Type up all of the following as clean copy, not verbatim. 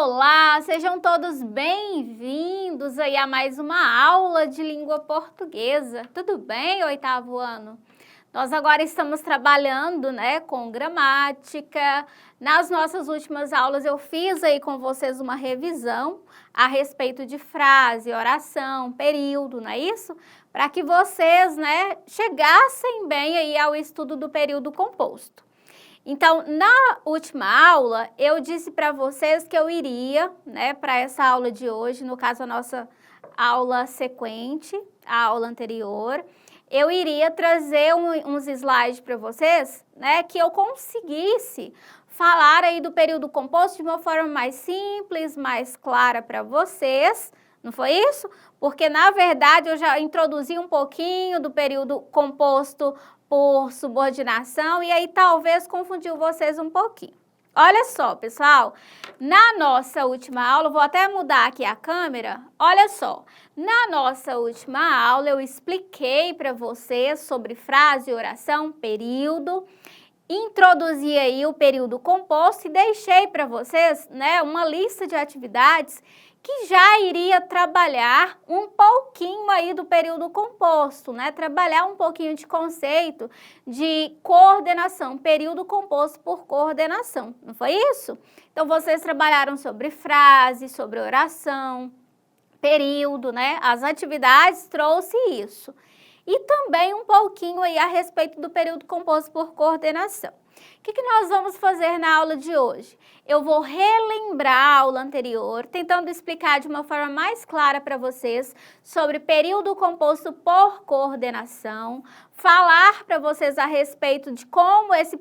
Olá, sejam todos bem-vindos aí a mais uma aula de língua portuguesa. Tudo bem, oitavo ano? Nós agora estamos trabalhando, com gramática. Nas nossas últimas aulas eu fiz aí com vocês uma revisão a respeito de frase, oração, período, não é isso? Para que vocês, chegassem bem aí ao estudo do período composto. Então, na última aula, eu disse para vocês que eu iria, para essa aula de hoje, no caso a nossa aula sequente, a aula anterior, eu iria trazer uns slides para vocês, que eu conseguisse falar aí do período composto de uma forma mais simples, mais clara para vocês. Não foi isso? Porque, na verdade, eu já introduzi um pouquinho do período composto por subordinação e aí talvez confundiu vocês um pouquinho. Olha só, pessoal, na nossa última aula, vou até mudar aqui a câmera, olha só, na nossa última aula eu expliquei para vocês sobre frase, oração, período, introduzi aí o período composto e deixei para vocês, uma lista de atividades que já iria trabalhar um pouquinho aí do período composto, trabalhar um pouquinho de conceito de coordenação, período composto por coordenação, não foi isso? Então, vocês trabalharam sobre frase, sobre oração, período, as atividades trouxe isso. E também um pouquinho aí a respeito do período composto por coordenação. O que nós vamos fazer na aula de hoje? Eu vou relembrar a aula anterior, tentando explicar de uma forma mais clara para vocês sobre período composto por coordenação, falar para vocês a respeito de como esse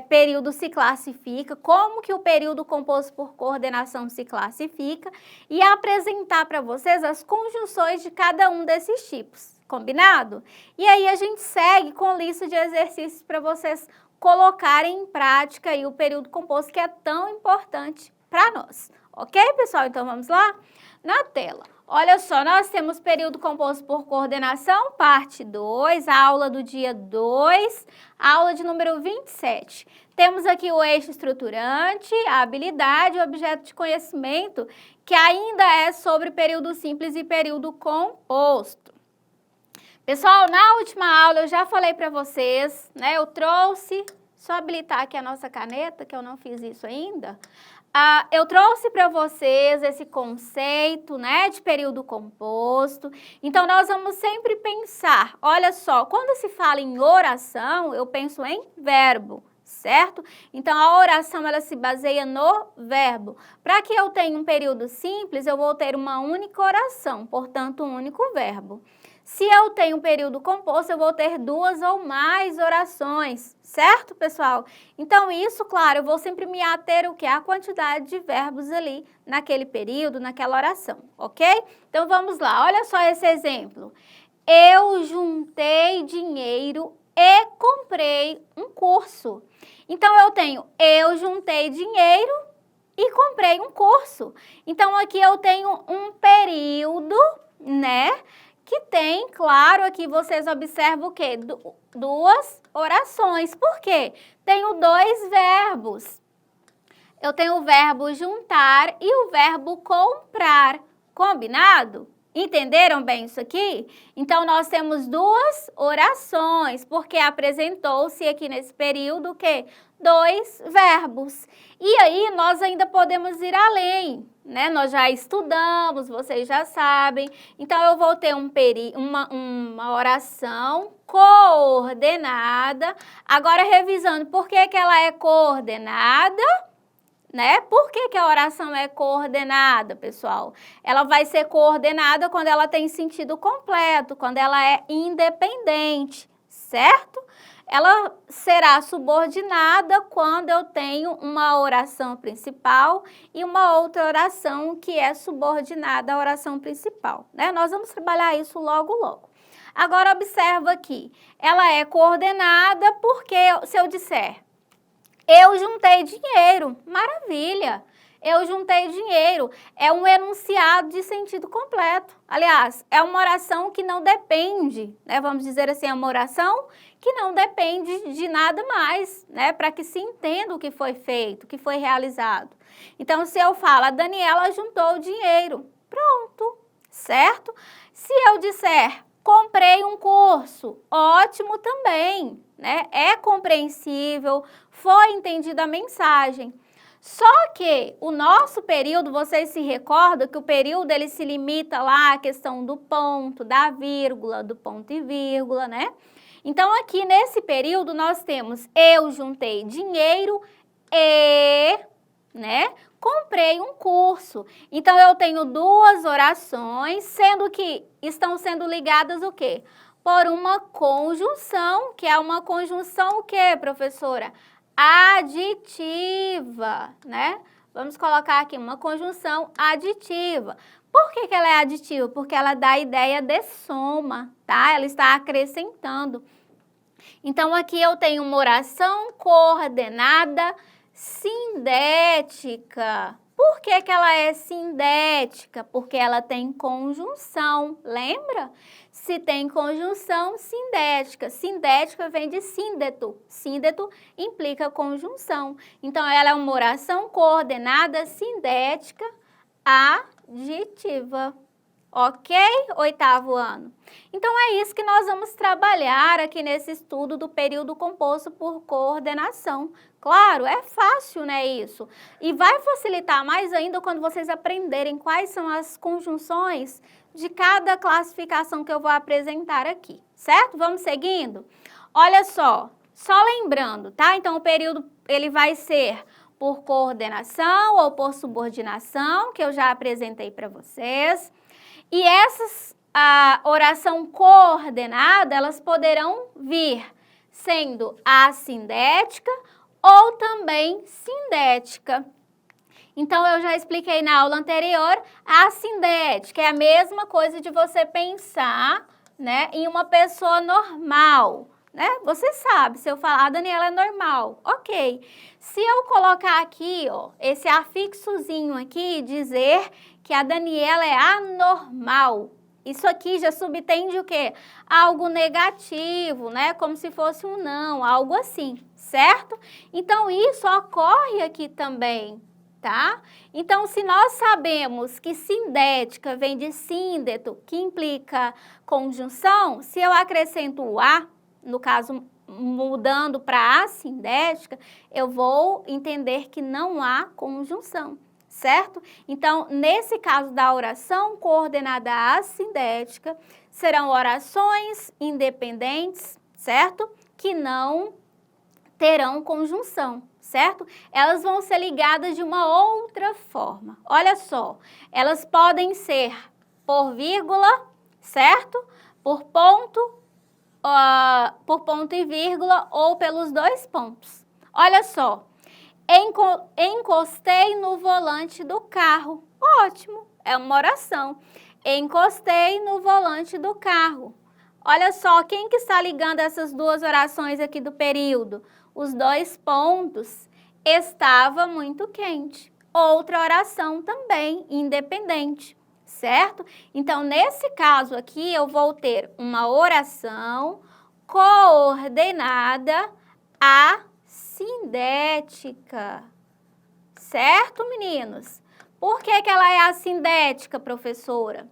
período se classifica, como que o período composto por coordenação se classifica e apresentar para vocês as conjunções de cada um desses tipos. Combinado? E aí a gente segue com lista de exercícios para vocês colocarem em prática aí o período composto que é tão importante para nós. Ok, pessoal? Então vamos lá? Na tela. Olha só, nós temos período composto por coordenação, parte 2, a aula do dia 2, aula de número 27. Temos aqui o eixo estruturante, a habilidade, o objeto de conhecimento, que ainda é sobre período simples e período composto. Pessoal, na última aula eu já falei para vocês, eu trouxe, só habilitar aqui a nossa caneta, que eu não fiz isso ainda. Eu trouxe para vocês esse conceito, de período composto. Então, nós vamos sempre pensar, olha só, quando se fala em oração, eu penso em verbo, certo? Então, a oração, ela se baseia no verbo. Para que eu tenha um período simples, eu vou ter uma única oração, portanto, um único verbo. Se eu tenho um período composto, eu vou ter duas ou mais orações, certo, pessoal? Então, isso, claro, eu vou sempre me ater o quê? A quantidade de verbos ali naquele período, naquela oração, ok? Então, vamos lá, olha só esse exemplo. Eu juntei dinheiro e comprei um curso. Então, eu tenho eu juntei dinheiro e comprei um curso. Então, aqui eu tenho um período, que tem, claro, aqui vocês observam o quê? Duas orações. Por quê? Tenho dois verbos. Eu tenho o verbo juntar e o verbo comprar. Combinado? Entenderam bem isso aqui? Então, nós temos duas orações, porque apresentou-se aqui nesse período o quê? Dois verbos. E aí, nós ainda podemos ir além, Nós já estudamos, vocês já sabem. Então, eu vou ter uma oração coordenada. Agora, revisando, por que que ela é coordenada? Por que a oração é coordenada, pessoal? Ela vai ser coordenada quando ela tem sentido completo, quando ela é independente, certo? Ela será subordinada quando eu tenho uma oração principal e uma outra oração que é subordinada à oração principal, Nós vamos trabalhar isso logo, logo. Agora, observa aqui, ela é coordenada porque, se eu disser, eu juntei dinheiro, maravilha. Eu juntei dinheiro. É um enunciado de sentido completo. Aliás, é uma oração que não depende, né? Vamos dizer assim, é uma oração que não depende de nada mais, né? Para que se entenda o que foi feito, o que foi realizado. Então, se eu falo, a Daniela juntou o dinheiro, pronto, certo? Se eu disser, comprei um curso, ótimo também, né? É compreensível, foi entendida a mensagem. Só que o nosso período, vocês se recordam que o período ele se limita lá à questão do ponto, da vírgula, do ponto e vírgula, né? Então, aqui nesse período, nós temos eu juntei dinheiro e, né, comprei um curso. Então, eu tenho duas orações, sendo que estão sendo ligadas o quê? Por uma conjunção, que é uma conjunção o quê, professora? Aditiva, né? Vamos colocar aqui uma conjunção aditiva. Por que ela é aditiva? Porque ela dá a ideia de soma, tá? Ela está acrescentando. Então, aqui eu tenho uma oração coordenada sindética. Por que ela é sindética? Porque ela tem conjunção, lembra? Se tem conjunção, sindética. Sindética vem de síndeto. Síndeto implica conjunção. Então, ela é uma oração coordenada sindética aditiva. Ok? Oitavo ano. Então, é isso que nós vamos trabalhar aqui nesse estudo do período composto por coordenação. Claro, é fácil, né, isso? E vai facilitar mais ainda quando vocês aprenderem quais são as conjunções de cada classificação que eu vou apresentar aqui, certo? Vamos seguindo? Olha só lembrando, tá? Então, o período, ele vai ser por coordenação ou por subordinação, que eu já apresentei para vocês. E a oração coordenada, elas poderão vir sendo assindética ou também sindética. Então, eu já expliquei na aula anterior, a assindética é a mesma coisa de você pensar, né, em uma pessoa normal, né? Você sabe, se eu falar, a Daniela é normal, ok. Se eu colocar aqui, ó, esse afixozinho aqui, dizer que a Daniela é anormal, isso aqui já subtende o quê? Algo negativo, né? Como se fosse um não, algo assim, certo? Então, isso ocorre aqui também, tá? Então, se nós sabemos que sindética vem de síndeto, que implica conjunção, se eu acrescento o a, no caso, mudando para assindética, eu vou entender que não há conjunção, certo? Então, nesse caso da oração coordenada assindética, serão orações independentes, certo? Que não terão conjunção, certo? Elas vão ser ligadas de uma outra forma. Olha só, elas podem ser por vírgula, certo? Por ponto e vírgula ou pelos dois pontos. Olha só, encostei no volante do carro. Ótimo, é uma oração. Encostei no volante do carro. Olha só, quem que está ligando essas duas orações aqui do período? Os dois pontos. Estava muito quente. Outra oração também, independente, certo? Então, nesse caso aqui, eu vou ter uma oração coordenada assindética, certo, meninos? Por que ela é assindética, professora?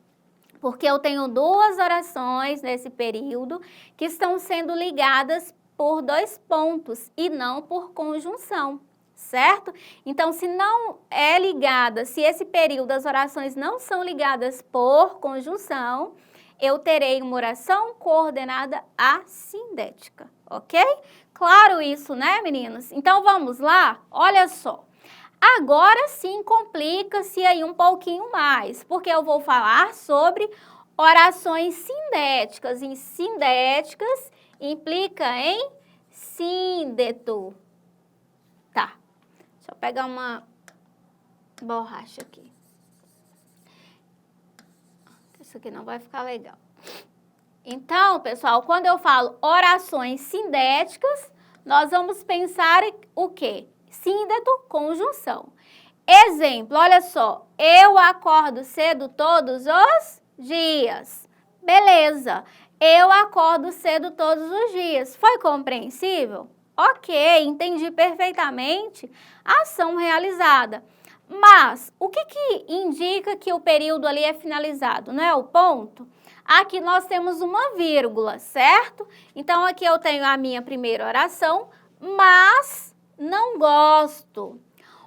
Porque eu tenho duas orações nesse período que estão sendo ligadas por dois pontos e não por conjunção, certo? Então, se não é ligada, se esse período as orações não são ligadas por conjunção, eu terei uma oração coordenada assindética, ok? Claro isso, né, meninos? Então, vamos lá? Olha só. Agora sim complica-se aí um pouquinho mais, porque eu vou falar sobre orações sindéticas. E sindéticas implica em síndeto. Tá, deixa eu pegar uma borracha aqui. Isso aqui não vai ficar legal. Então, pessoal, quando eu falo orações sindéticas, nós vamos pensar o quê? Síndeto, conjunção. Exemplo, olha só. Eu acordo cedo todos os dias. Beleza. Eu acordo cedo todos os dias. Foi compreensível? Ok, entendi perfeitamente a ação realizada. Mas, o que indica que o período ali é finalizado? Não é o ponto? Aqui nós temos uma vírgula, certo? Então, aqui eu tenho a minha primeira oração, mas não gosto.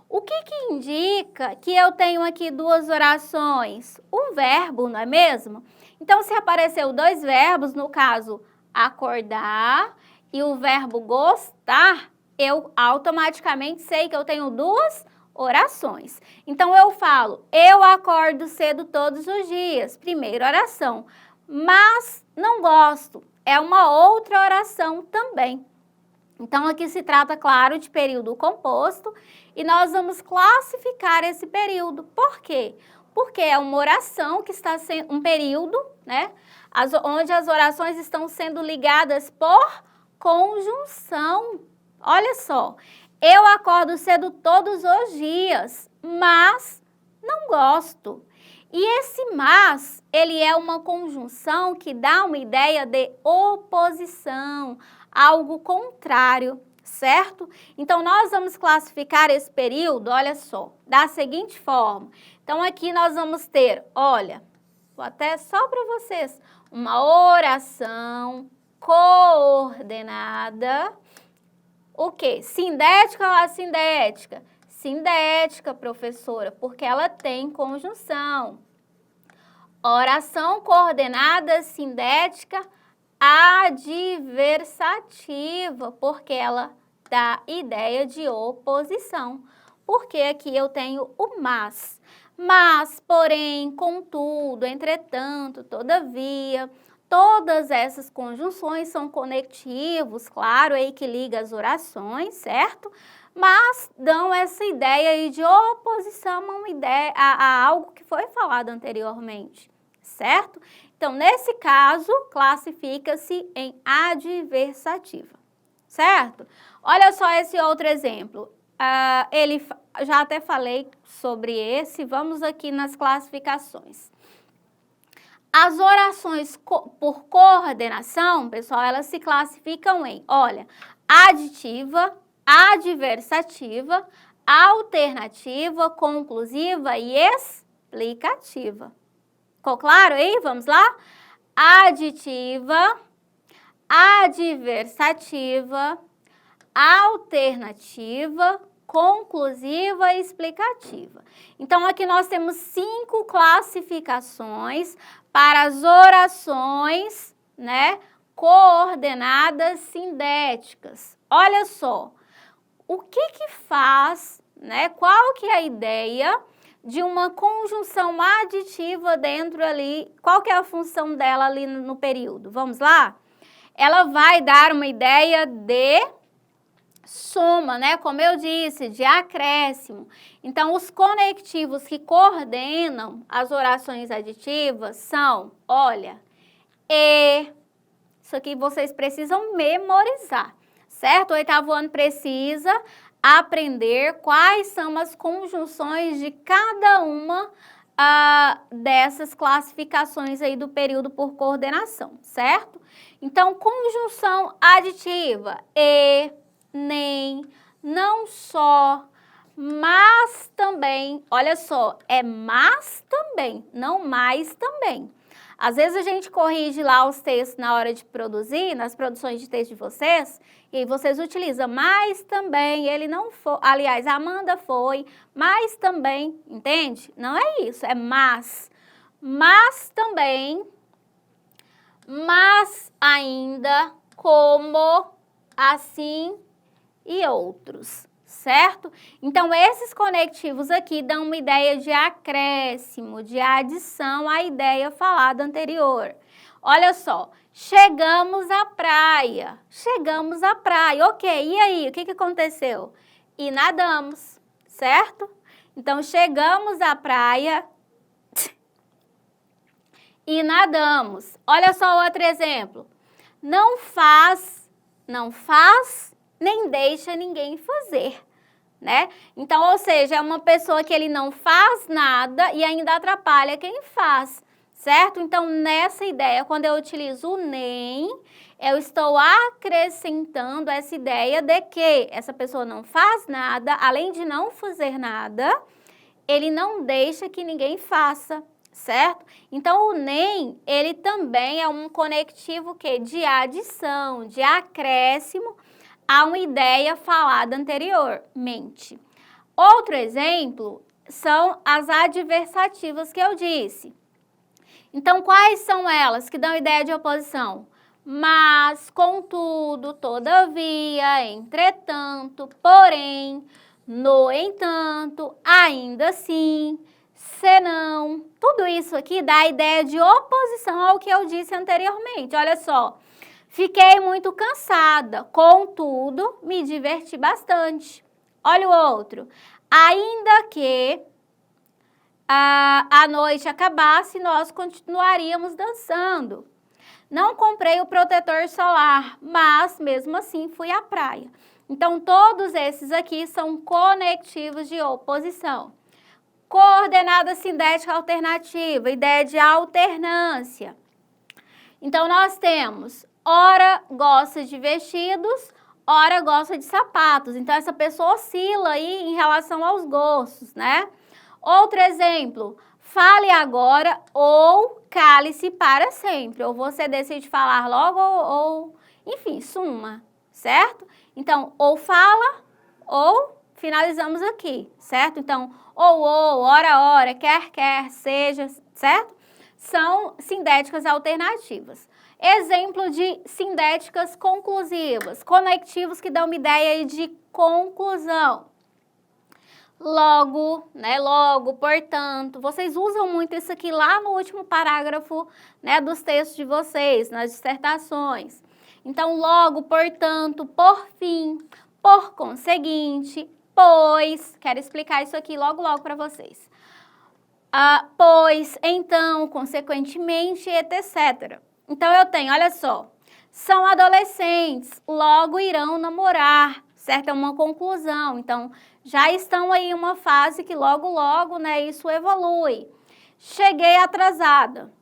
O que indica que eu tenho aqui duas orações? O verbo, não é mesmo? Então, se apareceu dois verbos, no caso, acordar e o verbo gostar, eu automaticamente sei que eu tenho duas orações. Então, eu falo, eu acordo cedo todos os dias, primeira oração, mas não gosto, é uma outra oração também. Então, aqui se trata, claro, de período composto e nós vamos classificar esse período. Por quê? Porque é uma oração que está sendo um período, né? Onde as orações estão sendo ligadas por conjunção. Olha só, eu acordo cedo todos os dias, mas não gosto. E esse mas, ele é uma conjunção que dá uma ideia de oposição, algo contrário, certo? Então, nós vamos classificar esse período, olha só, da seguinte forma. Então, aqui nós vamos ter, olha, vou até só para vocês, uma oração coordenada. O quê? Sindética ou assindética? Sindética, professora, porque ela tem conjunção. Oração coordenada sindética adversativa, porque ela dá ideia de oposição. Porque aqui eu tenho o mas. Mas, porém, contudo, entretanto, todavia, todas essas conjunções são conectivos, claro, aí que liga as orações, certo? Mas dão essa ideia aí de oposição a algo que foi falado anteriormente, certo? Então, nesse caso, classifica-se em adversativa, certo? Olha só esse outro exemplo. Já até falei sobre esse, vamos aqui nas classificações. As orações por coordenação, pessoal, elas se classificam em, olha, aditiva, adversativa, alternativa, conclusiva e explicativa. Ficou claro aí? Vamos lá? Aditiva, adversativa, alternativa, conclusiva e explicativa. Então, aqui nós temos 5 classificações para as orações, né, coordenadas sindéticas. Olha só, o que faz, né, qual que é a ideia de uma conjunção aditiva dentro ali, qual que é a função dela ali no período? Vamos lá? Ela vai dar uma ideia de soma, né? Como eu disse, de acréscimo. Então, os conectivos que coordenam as orações aditivas são, olha, e, isso aqui vocês precisam memorizar, certo? O oitavo ano precisa aprender quais são as conjunções de cada uma dessas classificações aí do período por coordenação, certo? Então, conjunção aditiva, e, nem, não só, mas também, olha só, é mas também, não mais também. Às vezes a gente corrige lá os textos na hora de produzir, nas produções de texto de vocês, e aí vocês utilizam mas também, ele não foi, aliás, a Amanda foi, mas também, entende? Não é isso, é mas também, mas ainda, como, assim e outros, certo? Então, esses conectivos aqui dão uma ideia de acréscimo, de adição à ideia falada anterior. Olha só, chegamos à praia, ok, e aí, o que aconteceu? E nadamos, certo? Então, chegamos à praia e nadamos. Olha só outro exemplo, não faz, nem deixa ninguém fazer. né? Então, ou seja, é uma pessoa que ele não faz nada e ainda atrapalha quem faz, certo? Então, nessa ideia, quando eu utilizo o nem, eu estou acrescentando essa ideia de que essa pessoa não faz nada, além de não fazer nada, ele não deixa que ninguém faça, certo? Então, o nem, ele também é um conectivo que de adição, de acréscimo a uma ideia falada anteriormente. Outro exemplo são as adversativas que eu disse. Então, quais são elas que dão ideia de oposição? Mas, contudo, todavia, entretanto, porém, no entanto, ainda assim, senão. Tudo isso aqui dá a ideia de oposição ao que eu disse anteriormente. Olha só, fiquei muito cansada, contudo, me diverti bastante. Olha o outro. Ainda que a noite acabasse, nós continuaríamos dançando. Não comprei o protetor solar, mas mesmo assim fui à praia. Então, todos esses aqui são conectivos de oposição. Coordenada sintética alternativa, ideia de alternância. Então, nós temos, ora gosta de vestidos, ora gosta de sapatos. Então, essa pessoa oscila aí em relação aos gostos, né? Outro exemplo, fale agora ou cale-se para sempre. Ou você decide falar logo enfim, suma, certo? Então, ou fala ou finalizamos aqui, certo? Então, ou, ora, quer, seja, certo? São sindéticas alternativas. Exemplo de sindéticas conclusivas, conectivos que dão uma ideia de conclusão. Logo, né, logo, portanto, vocês usam muito isso aqui lá no último parágrafo, né, dos textos de vocês, nas dissertações. Então, logo, portanto, por fim, por conseguinte, pois, quero explicar isso aqui logo para vocês. Pois, então, consequentemente, etc. Então, eu tenho, olha só, são adolescentes, logo irão namorar, certo? É uma conclusão. Então, já estão aí em uma fase que logo, né, isso evolui. Cheguei atrasada,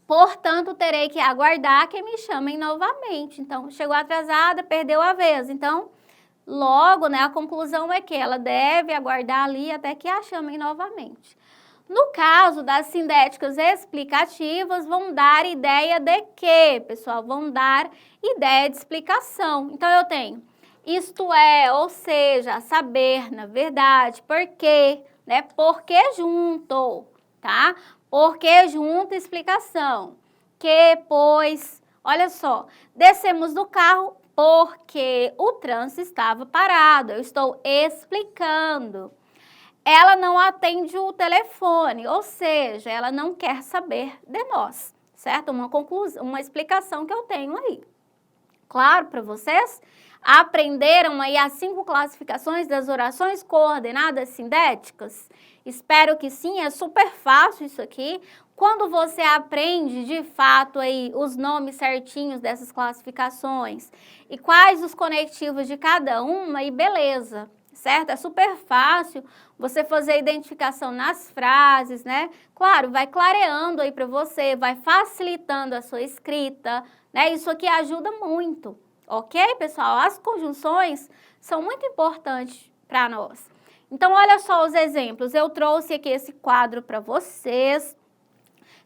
portanto, terei que aguardar que me chamem novamente. Então, chegou atrasada, perdeu a vez. Então, logo, né, a conclusão é que ela deve aguardar ali até que a chamem novamente. No caso das sindéticas explicativas, vão dar ideia de quê, pessoal? Vão dar ideia de explicação. Então, eu tenho isto é, ou seja, saber, na verdade, por quê, né? Porque junto, tá? Porque junto, explicação. Que, pois, olha só, descemos do carro porque o trânsito estava parado. Eu estou explicando. Ela não atende o telefone, ou seja, ela não quer saber de nós, certo? Uma conclusão, uma explicação que eu tenho aí. Claro para vocês? Aprenderam aí as 5 classificações das orações coordenadas sindéticas? Espero que sim, é super fácil isso aqui. Quando você aprende de fato aí os nomes certinhos dessas classificações e quais os conectivos de cada uma, e beleza, certo? É super fácil você fazer a identificação nas frases, né? Claro, vai clareando aí para você, vai facilitando a sua escrita, né? Isso aqui ajuda muito. Ok, pessoal? As conjunções são muito importantes para nós. Então, olha só os exemplos. Eu trouxe aqui esse quadro para vocês.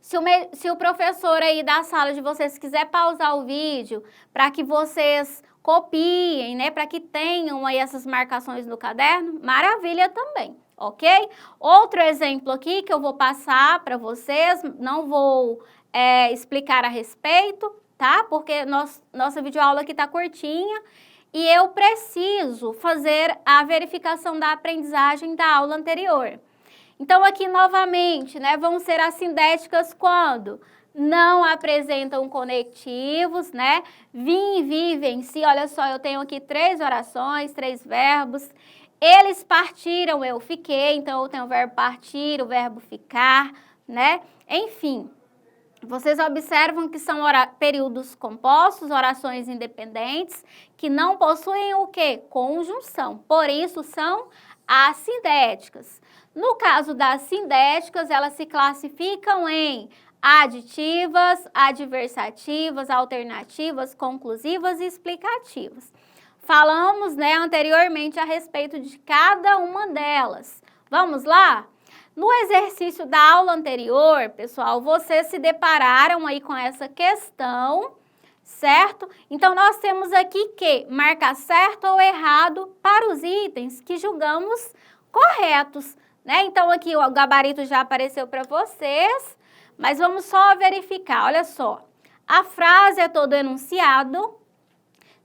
Se o professor aí da sala de vocês quiser pausar o vídeo para que vocês copiem, né? Para que tenham aí essas marcações no caderno, maravilha também, ok? Outro exemplo aqui que eu vou passar para vocês, não vou explicar a respeito, tá? Porque nossa videoaula aqui tá curtinha e eu preciso fazer a verificação da aprendizagem da aula anterior. Então, aqui novamente, né, vão ser as sindéticas quando não apresentam conectivos, né? Vim, vivem, se, olha só, eu tenho aqui 3 orações, 3 verbos. Eles partiram, eu fiquei, então eu tenho o verbo partir, o verbo ficar, né? Enfim. Vocês observam que são períodos compostos, orações independentes, que não possuem o quê? Conjunção. Por isso, são assindéticas. No caso das sindéticas, elas se classificam em aditivas, adversativas, alternativas, conclusivas e explicativas. Falamos, né, anteriormente a respeito de cada uma delas. Vamos lá? No exercício da aula anterior, pessoal, vocês se depararam aí com essa questão, certo? Então, nós temos aqui que marcar certo ou errado para os itens que julgamos corretos, né? Então, aqui o gabarito já apareceu para vocês, mas vamos só verificar, olha só. A frase é todo enunciado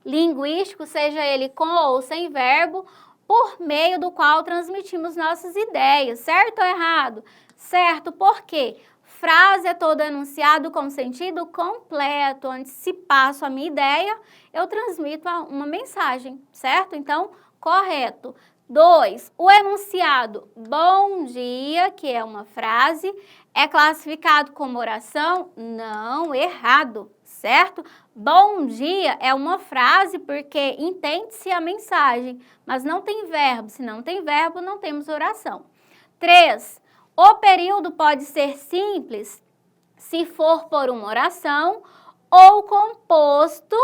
linguístico, seja ele com ou sem verbo, por meio do qual transmitimos nossas ideias, certo ou errado? Certo, por quê? Frase é todo enunciado com sentido completo, onde se passo a minha ideia, eu transmito uma mensagem, certo? Então, correto. 2. O enunciado bom dia, que é uma frase, é classificado como oração? Não, errado, certo? Bom dia é uma frase porque entende-se a mensagem, mas não tem verbo. Se não tem verbo, não temos oração. 3. O período pode ser simples se for por uma oração ou composto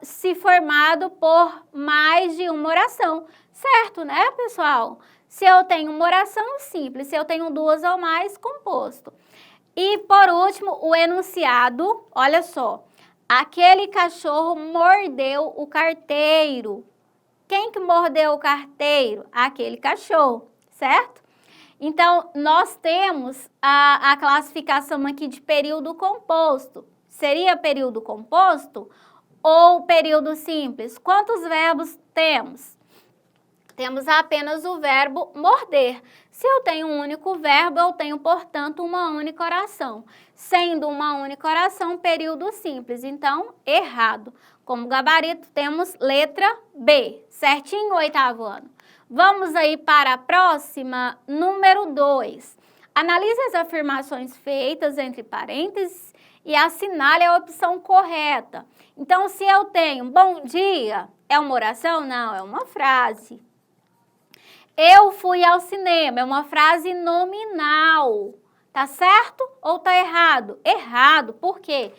se formado por mais de uma oração. Certo, né, pessoal? Se eu tenho uma oração simples, se eu tenho duas ou mais, composto. E, por último, o enunciado, olha só. Aquele cachorro mordeu o carteiro. Quem que mordeu o carteiro? Aquele cachorro, certo? Então, nós temos a classificação aqui de período composto. Seria período composto ou período simples? Quantos verbos temos? Temos apenas o verbo morder. Se eu tenho um único verbo, eu tenho, portanto, uma única oração. Sendo uma única oração, período simples. Então, errado. Como gabarito, temos letra B. Certinho, 8º ano. Vamos aí para a próxima, número 2. Analise as afirmações feitas entre parênteses e assinale a opção correta. Então, se eu tenho bom dia, é uma oração? Não, é uma frase. Eu fui ao cinema, é uma frase nominal. Tá certo ou tá errado? Errado, por quê?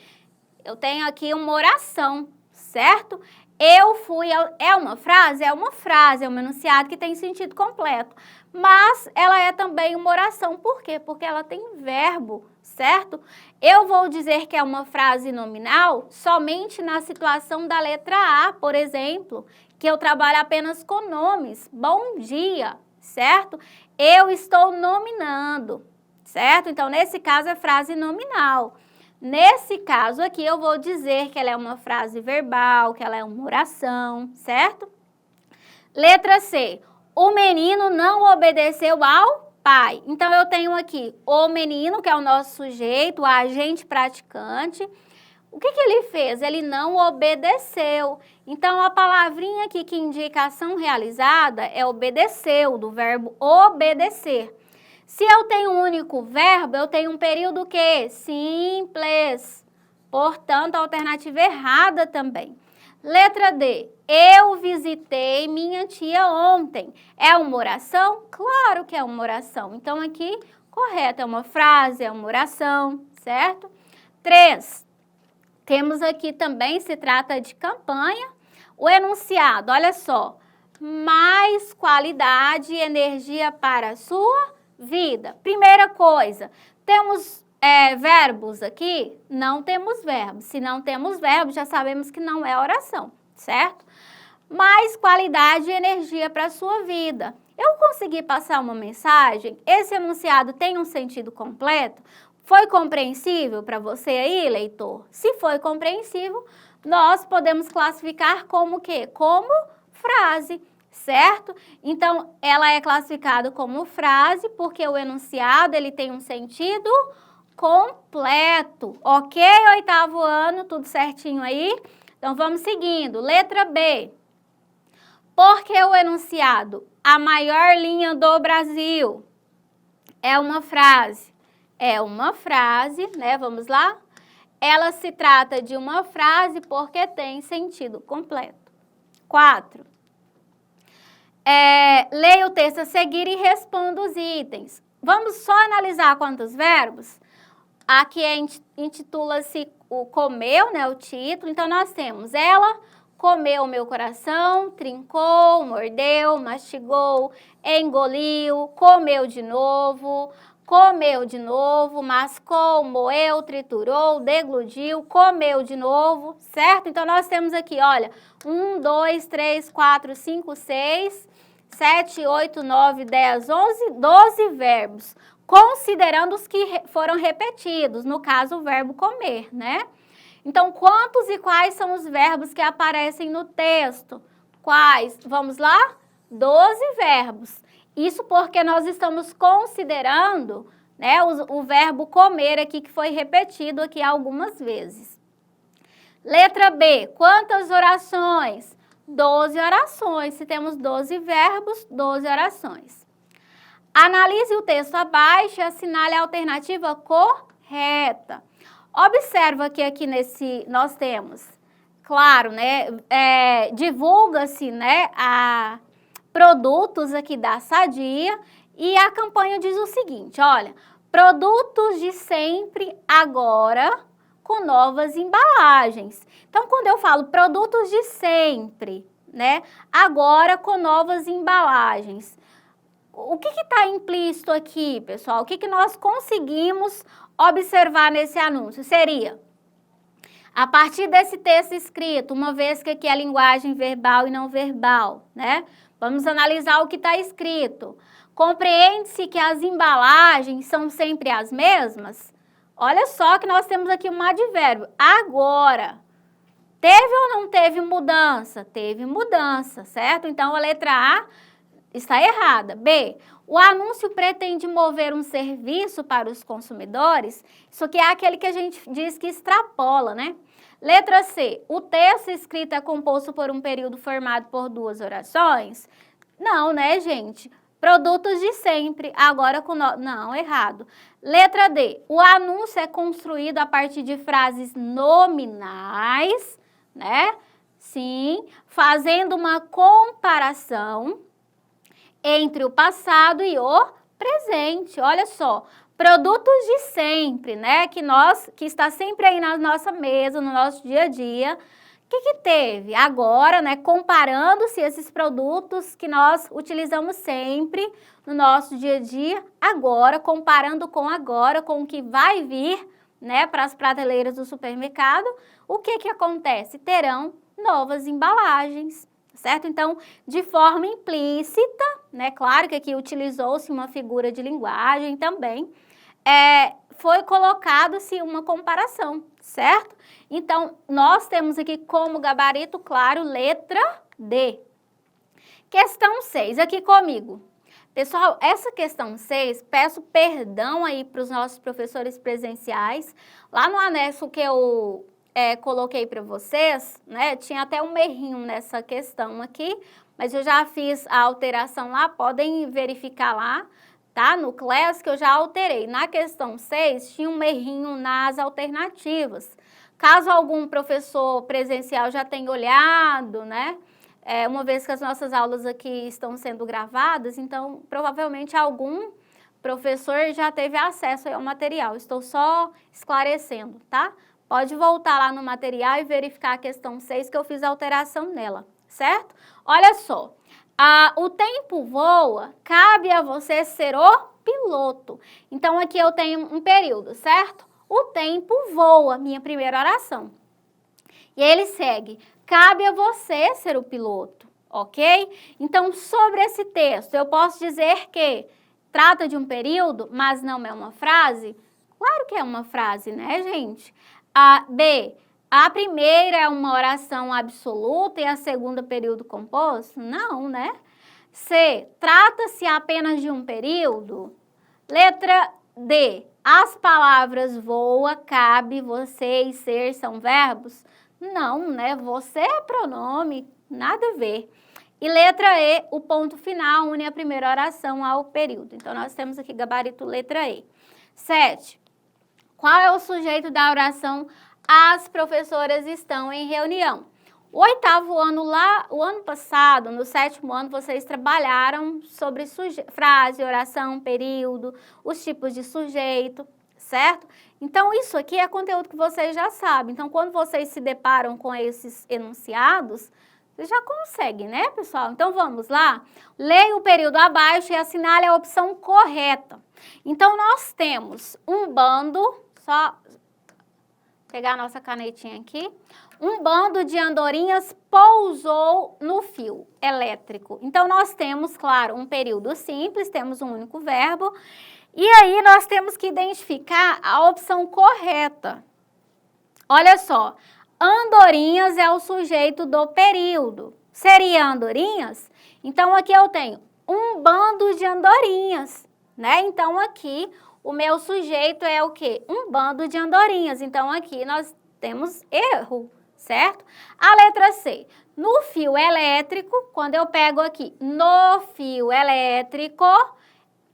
Eu tenho aqui uma oração, certo? Eu fui ao... É uma frase? É uma frase, é um enunciado que tem sentido completo. Mas ela é também uma oração, por quê? Porque ela tem verbo, certo? Eu vou dizer que é uma frase nominal somente na situação da letra A, por exemplo, que eu trabalho apenas com nomes. Bom dia, certo? Eu estou nominando, certo? Então, nesse caso, é frase nominal. Nesse caso aqui, eu vou dizer que ela é uma frase verbal, que ela é uma oração, certo? Letra C. O menino não obedeceu ao pai. Então, eu tenho aqui o menino, que é o nosso sujeito, o agente praticante. O que ele fez? Ele não obedeceu. Então, a palavrinha aqui que indica a ação realizada é obedeceu, do verbo obedecer. Se eu tenho um único verbo, eu tenho um período o quê? Simples. Portanto, a alternativa errada também. Letra D. Eu visitei minha tia ontem. É uma oração? Claro que é uma oração. Então, aqui, correto. É uma frase, é uma oração, certo? 3. Temos aqui também, se trata de campanha, o enunciado, olha só, mais qualidade e energia para a sua vida. Primeira coisa, temos verbos aqui? Não temos verbos. Se não temos verbos, já sabemos que não é oração, certo? Mais qualidade e energia para a sua vida. Eu consegui passar uma mensagem? Esse enunciado tem um sentido completo? Foi compreensível para você aí, leitor? Se foi compreensível, nós podemos classificar como o quê? Como frase, certo? Então, ela é classificada como frase porque o enunciado ele tem um sentido completo. Ok, 8º ano, tudo certinho aí? Então, vamos seguindo. Letra B. Porque o enunciado, a maior linha do Brasil, é uma frase. É uma frase, né? Vamos lá? Ela se trata de uma frase porque tem sentido completo. 4. Leia o texto a seguir e responda os itens. Vamos só analisar quantos verbos? Aqui intitula-se o comeu, né, o título. Então, nós temos ela comeu meu coração, trincou, mordeu, mastigou, engoliu, comeu de novo, mascou, moeu, triturou, degludiu, comeu de novo, certo? Então, nós temos aqui, olha, 1, 2, 3, 4, 5, 6, 7, 8, 9, 10, 11, 12 verbos, considerando os que foram repetidos, no caso, o verbo comer, né? Então, quantos e quais são os verbos que aparecem no texto? Quais? Vamos lá? 12 verbos. Isso porque nós estamos considerando, né, o verbo comer aqui, que foi repetido aqui algumas vezes. Letra B, quantas orações? 12 orações. Se temos 12 verbos, 12 orações. Analise o texto abaixo e assinale a alternativa correta. Observa que aqui nós temos, claro, né, divulga-se, né, produtos aqui da Sadia e a campanha diz o seguinte, olha, produtos de sempre agora com novas embalagens. Então, quando eu falo produtos de sempre, né, agora com novas embalagens, o que está implícito aqui, pessoal? O que nós conseguimos observar nesse anúncio? Seria, a partir desse texto escrito, uma vez que aqui é linguagem verbal e não verbal, né? Vamos analisar o que está escrito. Compreende-se que as embalagens são sempre as mesmas? Olha só que nós temos aqui um advérbio. Agora, teve ou não teve mudança? Teve mudança, certo? Então, a letra A está errada. B, o anúncio pretende mover um serviço para os consumidores? Isso aqui é aquele que a gente diz que extrapola, né? Letra C, o texto escrito é composto por um período formado por 2 orações? Não, né, gente? Produtos de sempre, agora com... Não, errado. Letra D, o anúncio é construído a partir de frases nominais, né? Sim, fazendo uma comparação entre o passado e o presente. Olha só, produtos de sempre, né? Que está sempre aí na nossa mesa, no nosso dia a dia. O que teve? Agora, né? Comparando-se esses produtos que nós utilizamos sempre no nosso dia a dia, agora, comparando com agora, com o que vai vir, né? Para as prateleiras do supermercado, o que acontece? Terão novas embalagens. Certo? Então, de forma implícita, né? Claro que aqui utilizou-se uma figura de linguagem também, foi colocado-se uma comparação, certo? Então, nós temos aqui como gabarito, claro, letra D. Questão 6, aqui comigo. Pessoal, essa questão 6, peço perdão aí para os nossos professores presenciais. Lá no anexo que eu coloquei para vocês, né, tinha até um errinho nessa questão aqui, mas eu já fiz a alteração lá, podem verificar lá, tá? No Class que eu já alterei. Na questão 6, tinha um errinho nas alternativas. Caso algum professor presencial já tenha olhado, né, uma vez que as nossas aulas aqui estão sendo gravadas, então provavelmente algum professor já teve acesso ao material. Estou só esclarecendo, tá? Pode voltar lá no material e verificar a questão 6 que eu fiz a alteração nela, certo? Olha só, o tempo voa, cabe a você ser o piloto. Então, aqui eu tenho um período, certo? O tempo voa, minha primeira oração. E ele segue, cabe a você ser o piloto, ok? Então, sobre esse texto, eu posso dizer que trata de um período, mas não é uma frase? Claro que é uma frase, né, gente? B, a primeira é uma oração absoluta e a segunda período composto? Não, né? C, trata-se apenas de um período? Letra D, as palavras voa, cabe, você e ser são verbos? Não, né? Você é pronome, nada a ver. E letra E, o ponto final une a primeira oração ao período. Então, nós temos aqui gabarito letra E. 7. Qual é o sujeito da oração as professoras estão em reunião? O 8º ano lá, o ano passado, no 7º ano, vocês trabalharam sobre frase, oração, período, os tipos de sujeito, certo? Então, isso aqui é conteúdo que vocês já sabem. Então, quando vocês se deparam com esses enunciados, vocês já conseguem, né, pessoal? Então, vamos lá? Leia o período abaixo e assinale a opção correta. Então, nós temos um bando, só pegar a nossa canetinha aqui. Um bando de andorinhas pousou no fio elétrico. Então, nós temos, claro, um período simples, temos um único verbo. E aí, nós temos que identificar a opção correta. Olha só, andorinhas é o sujeito do período. Seria andorinhas? Então, aqui eu tenho um bando de andorinhas, né? Então, aqui, o meu sujeito é o quê? Um bando de andorinhas. Então, aqui nós temos erro, certo? A letra C. No fio elétrico, quando eu pego aqui no fio elétrico,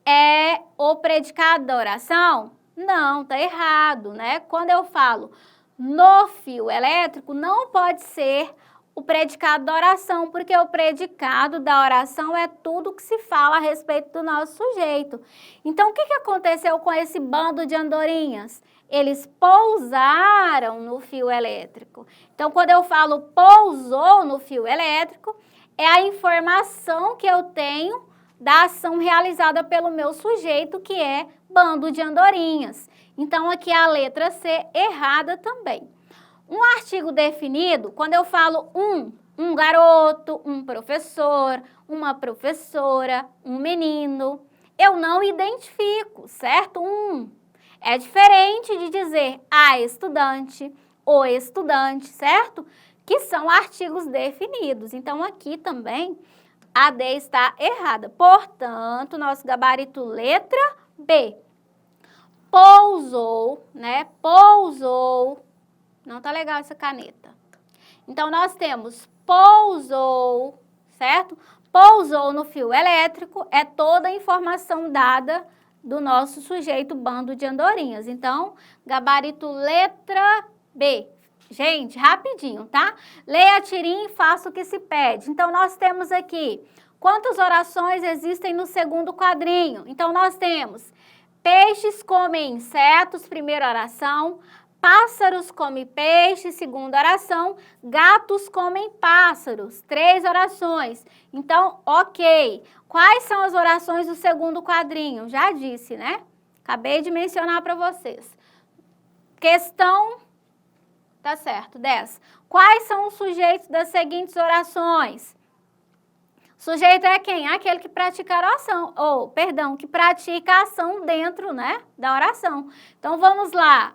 é o predicado da oração? Não, tá errado, né? Quando eu falo no fio elétrico, não pode ser o predicado da oração, porque o predicado da oração é tudo que se fala a respeito do nosso sujeito. Então, o que aconteceu com esse bando de andorinhas? Eles pousaram no fio elétrico. Então, quando eu falo pousou no fio elétrico, é a informação que eu tenho da ação realizada pelo meu sujeito, que é bando de andorinhas. Então, aqui a letra C errada também. Um artigo definido, quando eu falo um garoto, um professor, uma professora, um menino, eu não identifico, certo? É diferente de dizer a estudante, o estudante, certo? Que são artigos definidos. Então, aqui também a D está errada. Portanto, nosso gabarito letra B. Pousou, né? Pousou. Não tá legal essa caneta. Então, nós temos pousou, certo? Pousou no fio elétrico é toda a informação dada do nosso sujeito bando de andorinhas. Então, gabarito letra B. Gente, rapidinho, tá? Leia a tirinha e faça o que se pede. Então, nós temos aqui quantas orações existem no segundo quadrinho. Então, nós temos peixes comem insetos, primeira oração. Pássaros comem peixe, segunda oração. Gatos comem pássaros, 3 orações. Então, ok. Quais são as orações do segundo quadrinho? Já disse, né? Acabei de mencionar para vocês. Questão, tá certo, 10. Quais são os sujeitos das seguintes orações? Sujeito é quem? Aquele que pratica a oração, que pratica a ação dentro, né, da oração. Então, vamos lá.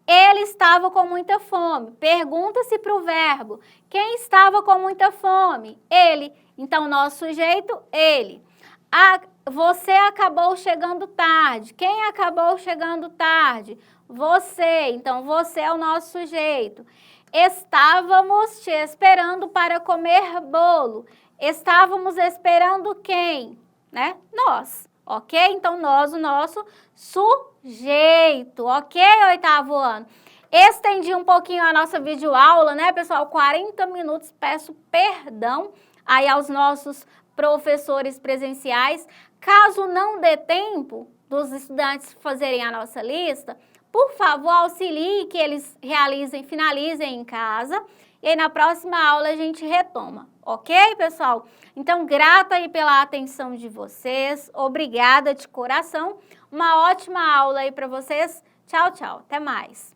Ele estava com muita fome. Pergunta-se para o verbo. Quem estava com muita fome? Ele. Então, nosso sujeito, ele. Você acabou chegando tarde. Quem acabou chegando tarde? Você. Então, você é o nosso sujeito. Estávamos te esperando para comer bolo. Estávamos esperando quem? Né? Nós, ok? Então, nós, o nosso sujeito, ok, 8º ano? Estendi um pouquinho a nossa videoaula, né, pessoal? 40 minutos, peço perdão aí aos nossos professores presenciais. Caso não dê tempo dos estudantes fazerem a nossa lista, por favor, auxilie que eles finalizem em casa. E aí, na próxima aula, a gente retoma, ok, pessoal? Então, grata aí pela atenção de vocês. Obrigada de coração. Uma ótima aula aí para vocês. Tchau, tchau. Até mais.